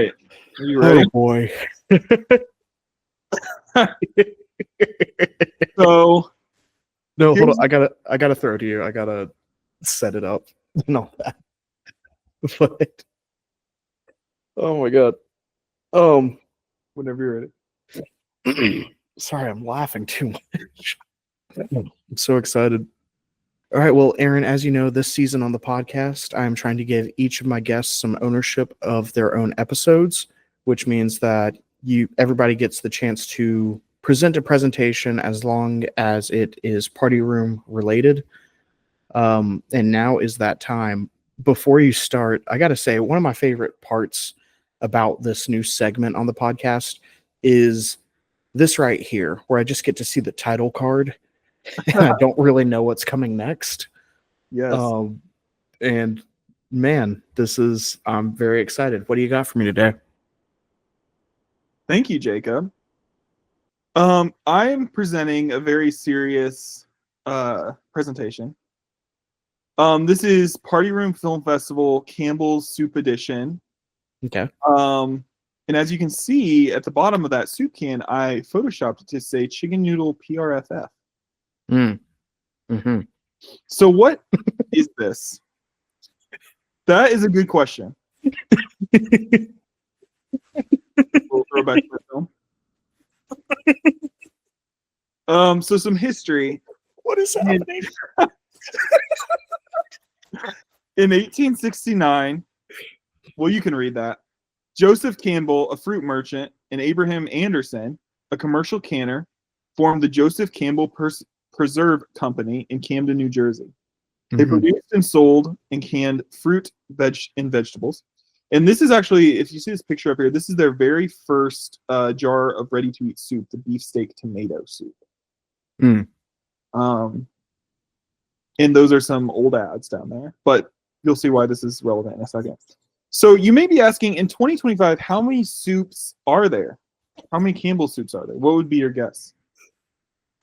right. Are you ready? Oh boy. So No, hold on. I gotta throw it to you. I gotta set it up and all that. But oh my god. whenever you're ready. Sorry, I'm laughing too much. I'm so excited. All right, well, Aaron, as you know, this season on the podcast, I'm trying to give each of my guests some ownership of their own episodes, which means that everybody gets the chance to present a presentation as long as it is party room related. And now is that time. Before you start, I got to say, one of my favorite parts about this new segment on the podcast is this right here, where I just get to see the title card and I don't really know what's coming next. Yes. And man, I'm very excited. What do you got for me today? Thank you, Jacob. I am presenting a very serious presentation. This is Party Room Film Festival Campbell's Soup Edition. Okay. And as you can see at the bottom of that soup can, I photoshopped it to say chicken noodle PRFF. Mm-hmm. So what is this? That is a good question. We'll throw back to the film. So some history. What is happening? In 1869, well, you can read that. Joseph Campbell, a fruit merchant, and Abraham Anderson, a commercial canner, formed the Joseph Campbell Preserve Company in Camden, New Jersey. They produced and sold and canned fruit, and vegetables. And this is actually, if you see this picture up here, this is their very first jar of ready-to-eat soup, the beefsteak tomato soup. And those are some old ads down there, but you'll see why this is relevant in a second. So you may be asking, in 2025, how many soups are there? How many Campbell soups are there? What would be your guess?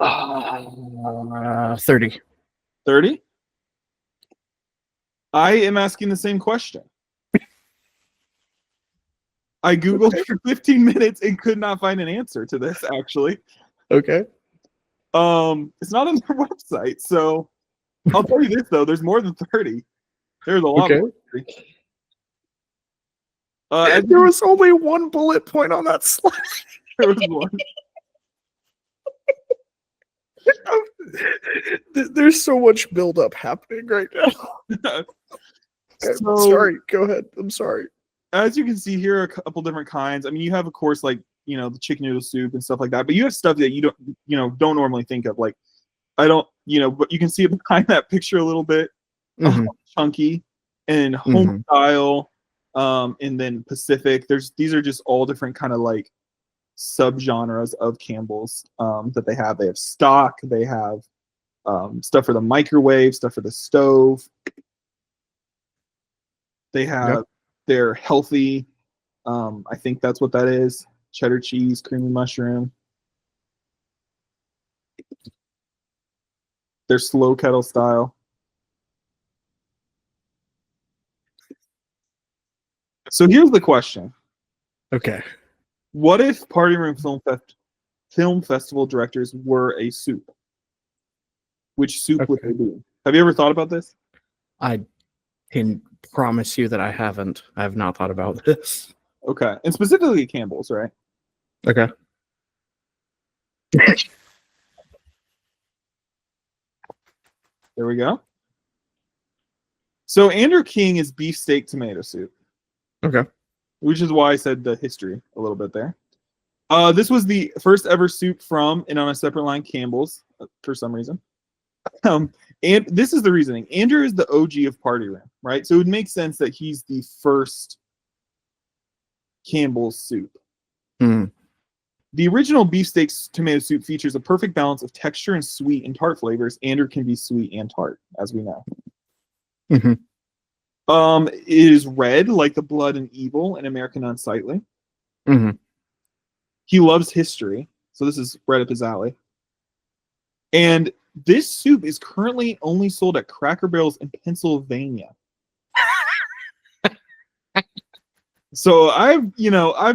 30. 30? I am asking the same question. I Googled for 15 minutes and could not find an answer to this, actually. Okay. It's not on their website, so I'll tell you this, though. There's more than 30. There's a lot more. There was only one bullet point on that slide. There was one. There's so much buildup happening right now. So, sorry, go ahead. I'm sorry. As you can see here, a couple different kinds. I mean, you have, of course, like, the chicken noodle soup and stuff like that, but you have stuff that you don't normally think of. Like, but you can see it behind that picture a little bit. Chunky and home style, and then Pacific. These are just all different kind of like subgenres of Campbell's that they have. They have stock. They have stuff for the microwave, stuff for the stove. They have their healthy. I think that's what that is. Cheddar cheese, creamy mushroom. Their slow kettle style. So here's the question. Okay. What if Party Room Film Festival directors were a soup? Which soup would they be? Have you ever thought about this? I can promise you that I haven't. I have not thought about this. Okay. And specifically Campbell's, right? Okay. There we go. So Andrew King is beefsteak tomato soup. Okay. Which is why I said the history a little bit there. This was the first ever soup from, and on a separate line, Campbell's, for some reason. And this is the reasoning. Andrew is the OG of Party Room, right? So it would make sense that he's the first Campbell's soup. The original beefsteak tomato soup features a perfect balance of texture and sweet and tart flavors. Andrew can be sweet and tart, as we know. It is red like the blood and evil in American Unsightly. He loves history, so this is right up his alley. And this soup is currently only sold at Cracker Barrel's in Pennsylvania. So I've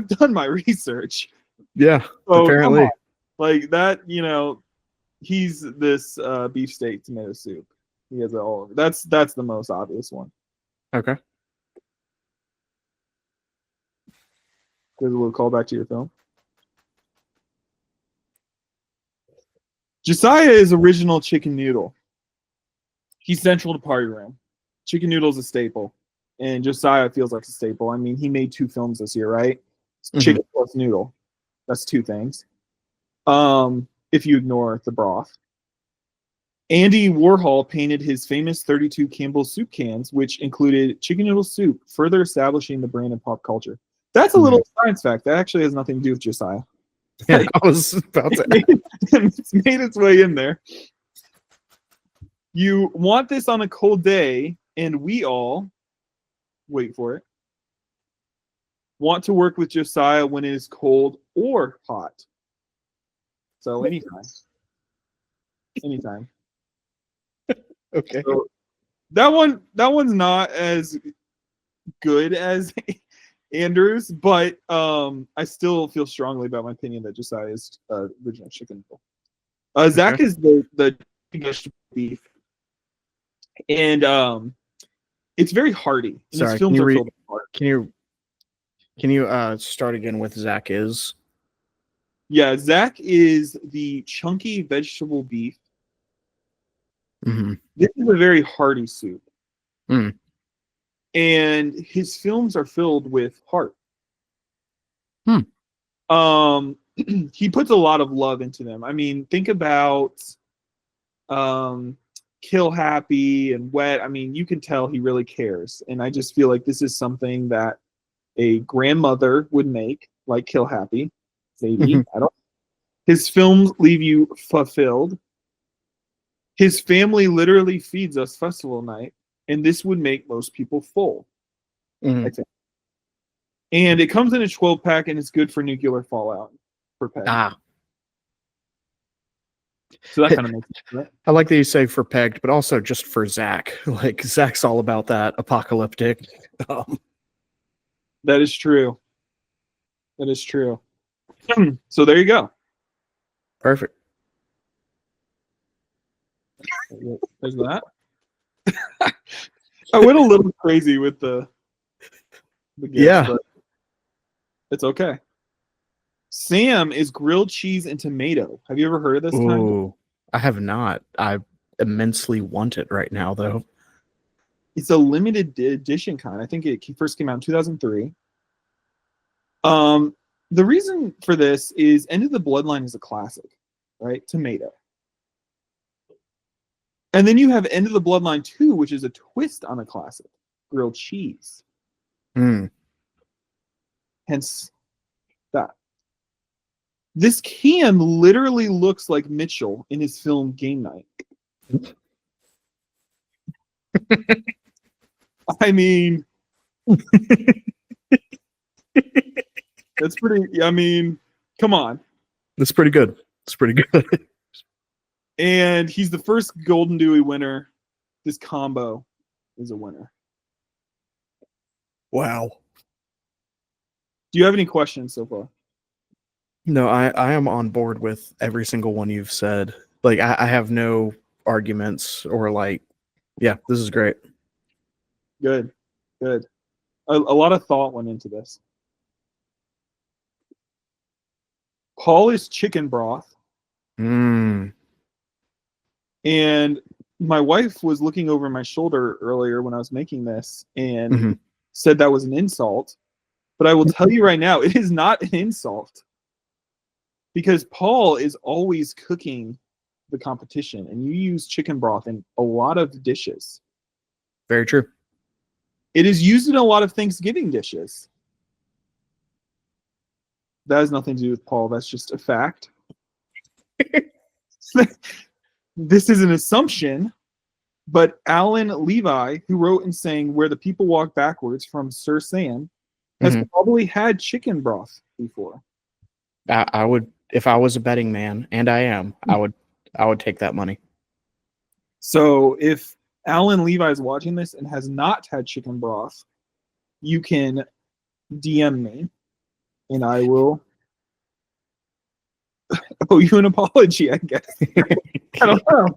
done my research. Yeah, So come apparently. on. Like that, he's this beefsteak tomato soup. He has it all over. That's the most obvious one. Okay. There's a little callback to your film. Josiah is original chicken noodle. He's central to Party Room. Chicken noodle is a staple, and Josiah feels like a staple. I mean, he made 2 films this year, right? Chicken plus noodle. That's 2 things. If you ignore the broth. Andy Warhol painted his famous 32 Campbell soup cans, which included chicken noodle soup, further establishing the brand in pop culture. That's a little science fact. That actually has nothing to do with Josiah. Yeah, I was about to. It's made its way in there. You want this on a cold day, and we all, wait for it, want to work with Josiah when it is cold or hot. So anytime. Anytime. Okay. So that one's not as good as Andrews, but I still feel strongly about my opinion that Josiah is original chicken noodle. Zach is the vegetable beef, and it's very hearty. And Sorry, his films are filled with heart. Can you start again with Zach is? Yeah, Zach is the chunky vegetable beef. Mm-hmm. This is a very hearty soup. Mm. And his films are filled with heart. He puts a lot of love into them. I mean, think about Kill Happy and Wet. I mean, you can tell he really cares. And I just feel like this is something that a grandmother would make, like Kill Happy. Maybe. I don't. His films leave you fulfilled. His family literally feeds us festival night, and this would make most people full. I think. And it comes in a 12-pack, and it's good for nuclear fallout per pack. So that kind of makes sense. I like that you say for pegged, but also just for Zach. Like Zach's all about that apocalyptic. That is true. That is true. So there you go. Perfect. There's that. I went a little crazy with the guess, but it's okay. Sam is grilled cheese and tomato. Have you ever heard of this kind? I have not. I immensely want it right now, though. It's a limited edition kind. I think it first came out in 2003. The reason for this is End of the Bloodline is a classic, right? Tomato. And then you have End of the Bloodline 2, which is a twist on a classic, grilled cheese. Hence that. This can literally looks like Mitchell in his film Game Night. I mean, that's pretty. I mean, come on. That's pretty good. It's pretty good. And he's the first Golden Dewey winner. This combo is a winner. Wow. Do you have any questions so far? No, I am on board with every single one you've said. Like, I have no arguments or yeah, this is great. Good. Good. A lot of thought went into this. Paul is chicken broth. And my wife was looking over my shoulder earlier when I was making this and said that was an insult. But I will tell you right now, it is not an insult. Because Paul is always cooking the competition, and you use chicken broth in a lot of dishes. Very true. It is used in a lot of Thanksgiving dishes. That has nothing to do with Paul. That's just a fact. This is an assumption, but Alan Levi, who wrote and sang Where the People Walk Backwards from Sir Sam, has probably had chicken broth before. I would, if I was a betting man, and I am, I would take that money. So if Alan Levi is watching this and has not had chicken broth, you can DM me, and I will owe you an apology, I guess. I don't know.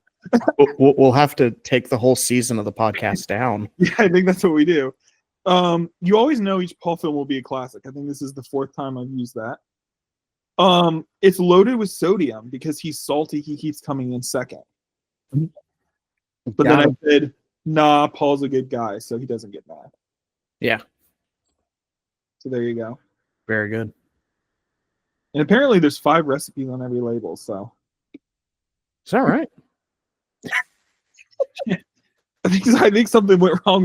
We'll have to take the whole season of the podcast down. Yeah, I think that's what we do. You always know each Paul film will be a classic. I think this is the 4th time I've used that. It's loaded with sodium because he's salty. He keeps coming in second. But then I said, nah, Paul's a good guy, so he doesn't get mad. Yeah. So there you go. Very good. And apparently there's 5 recipes on every label, so. Is that right? I think something went wrong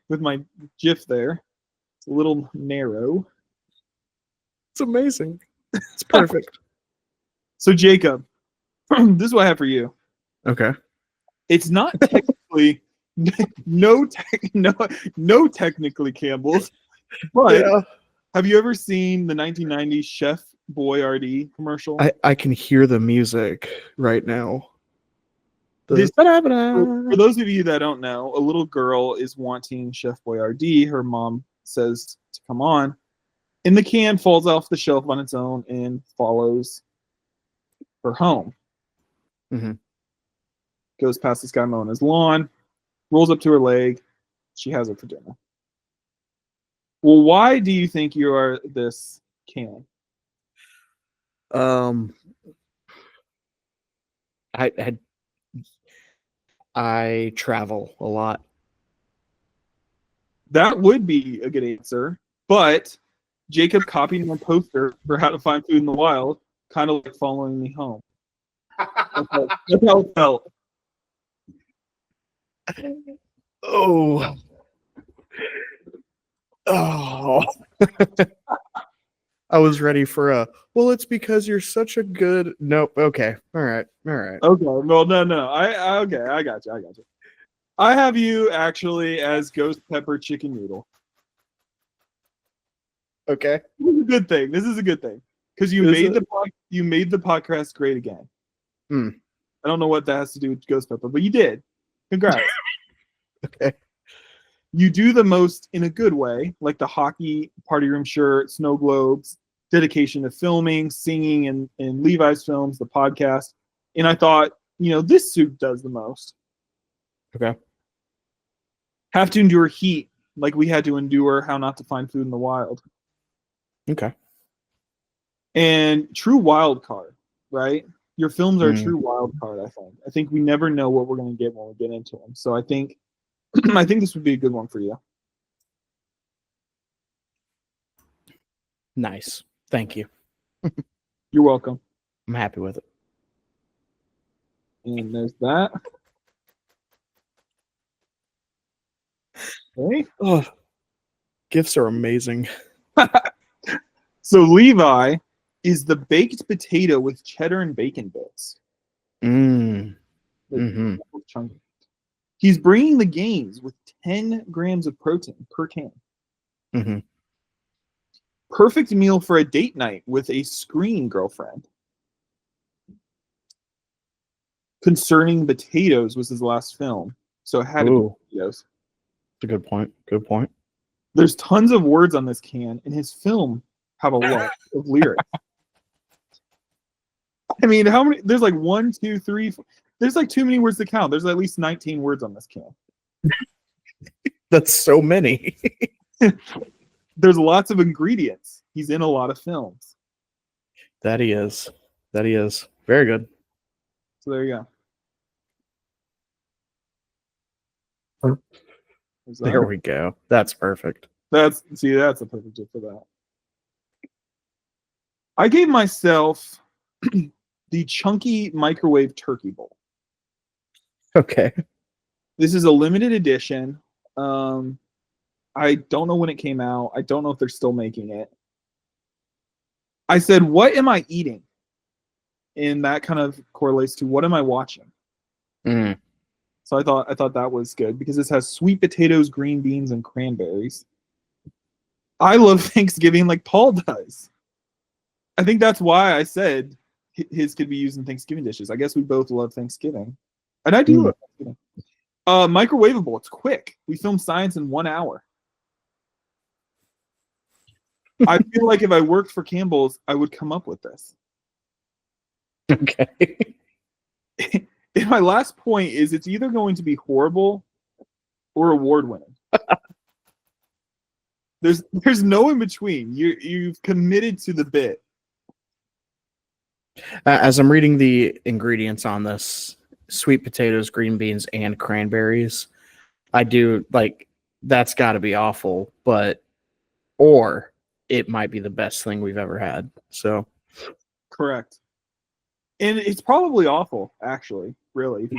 with my GIF there. It's a little narrow. It's amazing. It's perfect. So Jacob, this is what I have for you. Okay. It's not technically no technically Campbell's, but have you ever seen the 1990s Chef Boyardee commercial? I can hear the music right now. For those of you that don't know, a little girl is wanting Chef Boyardee. Her mom says to come on. And the can falls off the shelf on its own and follows her home. Mm-hmm. Goes past this guy mowing his lawn, rolls up to her leg. She has it for dinner. Well, why do you think you are this can? I travel a lot. That would be a good answer, but Jacob copied my poster for how to find food in the wild, kind of like following me home. That's how it felt. Oh. I was ready for well, it's because you're such a good. Nope. Okay. All right. Okay. Well, no. Okay. I got you. I have you actually as Ghost Pepper Chicken Noodle. Okay. This is a good thing because you made the podcast great again. I don't know what that has to do with Ghost Pepper, but you did. Congrats. Okay. You do the most in a good way, like the hockey party room shirt, snow globes, dedication to filming, singing, and Levi's films, the podcast. And I thought, this suit does the most. Okay. Have to endure heat, like we had to endure How Not to Find Food in the Wild. Okay. And true wild card, right? Your films are a true wild card, I think. I think we never know what we're going to get when we get into them. So I think this would be a good one for you. Nice. Thank you. You're welcome. I'm happy with it. And there's that. Okay. Oh, gifts are amazing. So Levi is the baked potato with cheddar and bacon bits. Mm-hmm. Chunky. He's bringing the gains with 10 grams of protein per can. Mm-hmm. Perfect meal for a date night with a screen girlfriend. Concerning Potatoes was his last film, so it had to be potatoes. That's a good point. Good point. There's tons of words on this can, and his film have a lot of lyrics. I mean, how many? There's like 1, 2, 3. There's like too many words to count. There's at least 19 words on this can. That's so many. There's lots of ingredients. He's in a lot of films. That he is. Very good. So there you go. There we go. That's perfect. That's a perfect tip for that. I gave myself the chunky microwave turkey bowl. Okay. This is a limited edition. I don't know when it came out. I don't know if they're still making it. I said, what am I eating? And that kind of correlates to what am I watching? So I thought that was good because this has sweet potatoes, green beans, and cranberries. I love Thanksgiving like Paul does. I think that's why I said his could be used in Thanksgiving dishes. I guess we both love Thanksgiving. And I do love Thanksgiving. Microwavable. It's quick. We filmed science in 1 hour. I feel like if I worked for Campbell's, I would come up with this. Okay. And my last point is it's either going to be horrible or award winning. There's no in between. You've committed to the bit. As I'm reading the ingredients on this, sweet potatoes, green beans, and cranberries, I do like that's got to be awful, or it might be the best thing we've ever had. So Correct. And it's probably awful, actually, really,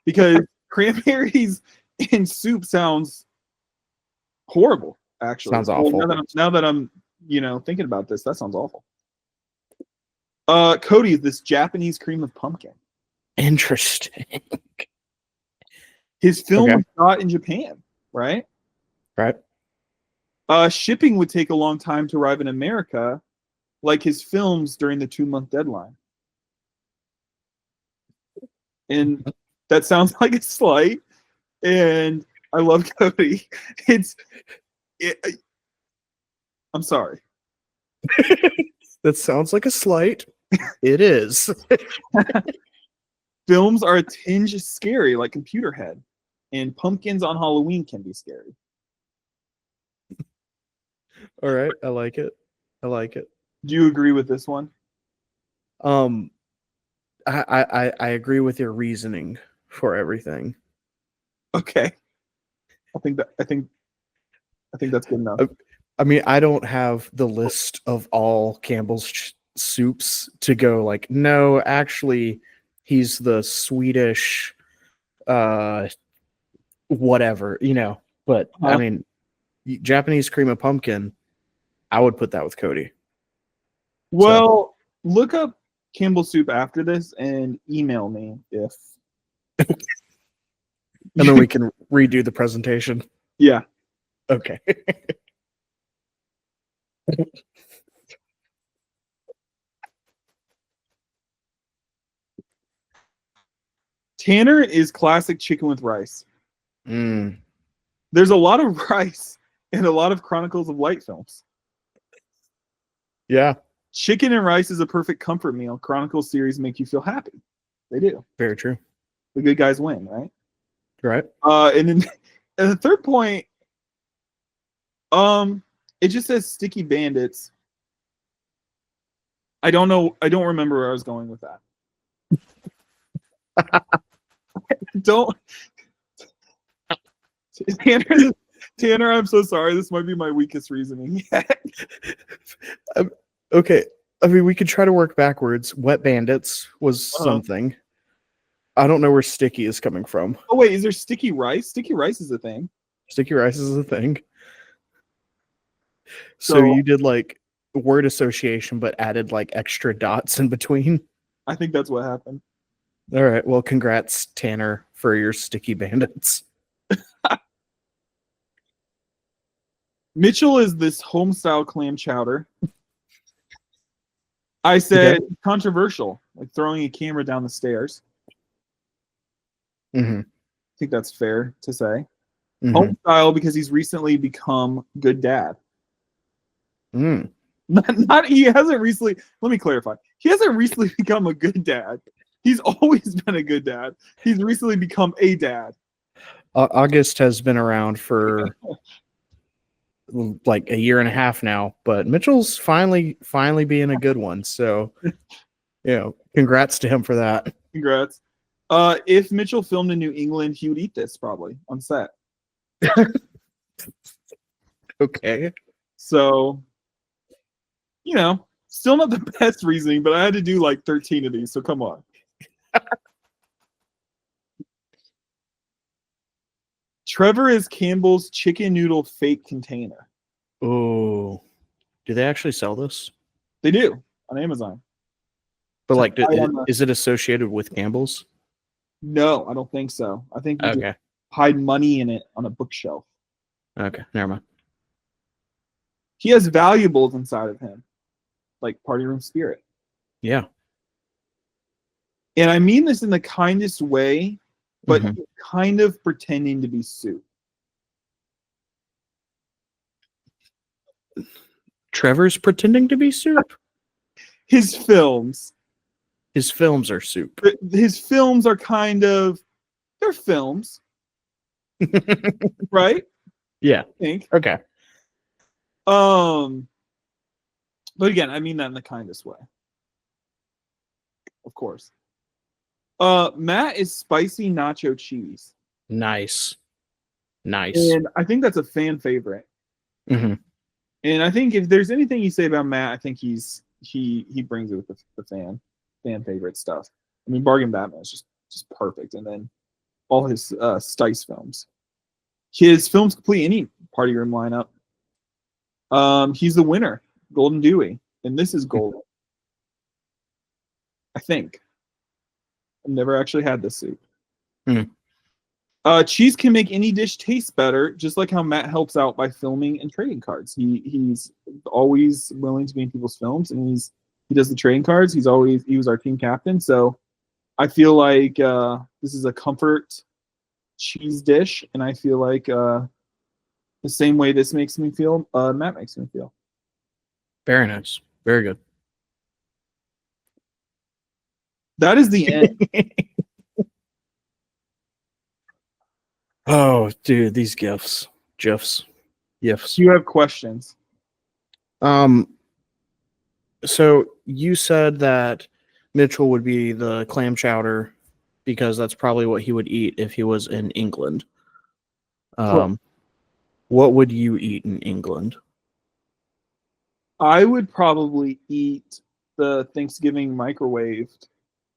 because cranberries in soup sounds horrible. Actually, sounds awful. Now that I'm thinking about this, that sounds awful. Cody, this Japanese cream of pumpkin. Interesting. His film was shot in Japan, right? Right. Shipping would take a long time to arrive in America, like his films during the 2-month deadline. And that sounds like a slight. And I love Cody. I'm sorry. That sounds like a slight. It is. Films are a tinge scary, like Computerhead, and pumpkins on Halloween can be scary. All right, I like it. Do you agree with this one? I agree with your reasoning for everything. Okay. I think that's good enough. I mean, I don't have the list of all Campbell's soups to go like, no, actually, he's the Swedish, whatever, But I mean, Japanese cream of pumpkin, I would put that with Cody. Well, look up Campbell soup after this and email me if. And then we can redo the presentation. Yeah. Okay. Tanner is classic chicken with rice. Mm. There's a lot of rice and a lot of Chronicles of Light films. Yeah. Chicken and rice is a perfect comfort meal. Chronicles series make you feel happy. They do. Very true. The good guys win, right? Right. And then and the third point, it just says sticky bandits. I don't know. I don't remember where I was going with that. Don't. Tanner, I'm so sorry. This might be my weakest reasoning yet. Okay. I mean, we could try to work backwards. Wet bandits was something. I don't know where sticky is coming from. Oh, wait. Is there sticky rice? Sticky rice is a thing. Sticky rice is a thing. So you did like word association, but added like extra dots in between. I think that's what happened. All right. Well, congrats, Tanner, for your sticky bandits. Mitchell is this home-style clam chowder. I said controversial, like throwing a camera down the stairs. Mm-hmm. I think that's fair to say. Mm-hmm. Home-style because he's recently become good dad. Mm. He hasn't recently. Let me clarify. He hasn't recently become a good dad. He's always been a good dad. He's recently become a dad. August has been around for like a year and a half now, but Mitchell's finally being a good one. So, congrats to him for that. Congrats. If Mitchell filmed in New England, he would eat this probably on set. Okay. So, still not the best reasoning, but I had to do like 13 of these, so come on. Trevor is Campbell's chicken noodle fake container. Oh, do they actually sell this? They do on Amazon. But like, is it associated with Campbell's? No, I don't think so. I think you okay. just hide money in it on a bookshelf. Okay, never mind. He has valuables inside of him, like party room spirit. Yeah. And I mean this in the kindest way, but kind of pretending to be soup. Trevor's pretending to be soup. His films. His films are soup. His films are they're films, right? Yeah. I think. Okay. But again, I mean that in the kindest way. Of course. Matt is spicy nacho cheese. Nice. And I think that's a fan favorite. Mm-hmm. And I think if there's anything you say about Matt, I think he brings it with the fan favorite stuff. I mean, Bargain Batman is just perfect. And then all his Stice films. His films complete any party room lineup. He's the winner, Golden Dewey, and this is golden. I think. I've never actually had this soup. Mm. Cheese can make any dish taste better, just like how Matt helps out by filming and trading cards. He's always willing to be in people's films, and he does the trading cards. He was our team captain, so I feel like this is a comfort cheese dish, and I feel like the same way this makes me feel, Matt makes me feel. Very nice. Very good. That is the end. Oh, dude, these gifs. GIFs. You have questions. So you said that Mitchell would be the clam chowder because that's probably what he would eat if he was in England. Cool. What would you eat in England? I would probably eat the Thanksgiving microwaved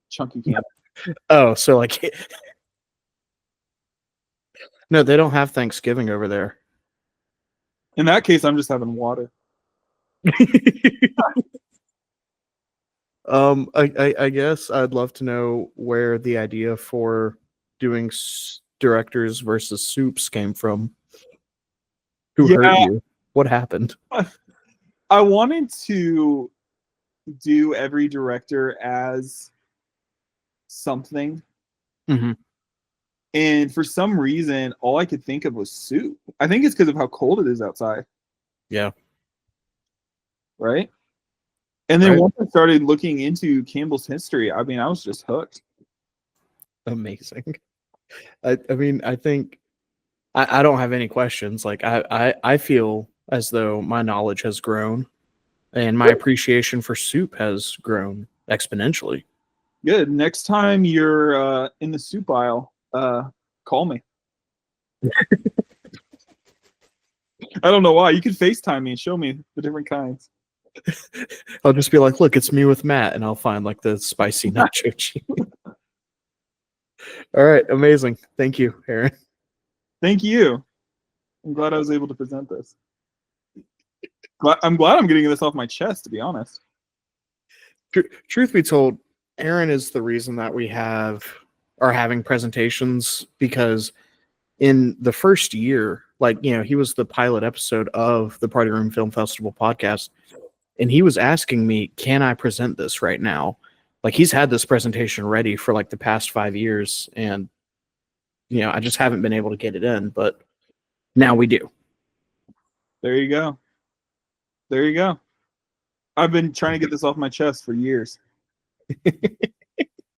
chunky candy. Oh, so like no, they don't have Thanksgiving over there. In that case, I'm just having water. I guess I'd love to know where the idea for doing directors versus soups came from. Who hurt you? What happened? I wanted to do every director as something. Mm-hmm. And for some reason, all I could think of was soup. I think it's because of how cold it is outside. Yeah. Right? And then Right. once I started looking into Campbell's history, I mean, I was just hooked. Amazing. I mean, I think I don't have any questions. Like I feel as though my knowledge has grown and my appreciation for soup has grown exponentially. Good. Next time you're in the soup aisle, call me. I don't know why. You could FaceTime me and show me the different kinds. I'll just be like, look, it's me with Matt, and I'll find like the spicy nacho cheese. All right, amazing. Thank you, Aaron. Thank you. I'm glad I was able to present this. I'm glad I'm getting this off my chest, to be honest. Truth be told, Aaron is the reason that we are having presentations, because in the first year, like, you know, he was the pilot episode of the Party Room Film Festival podcast, and he was asking me, can I present this right now? Like, he's had this presentation ready for like the past 5 years, and, you know, I just haven't been able to get it in, but now we do. There you go. There you go. I've been trying to get this off my chest for years.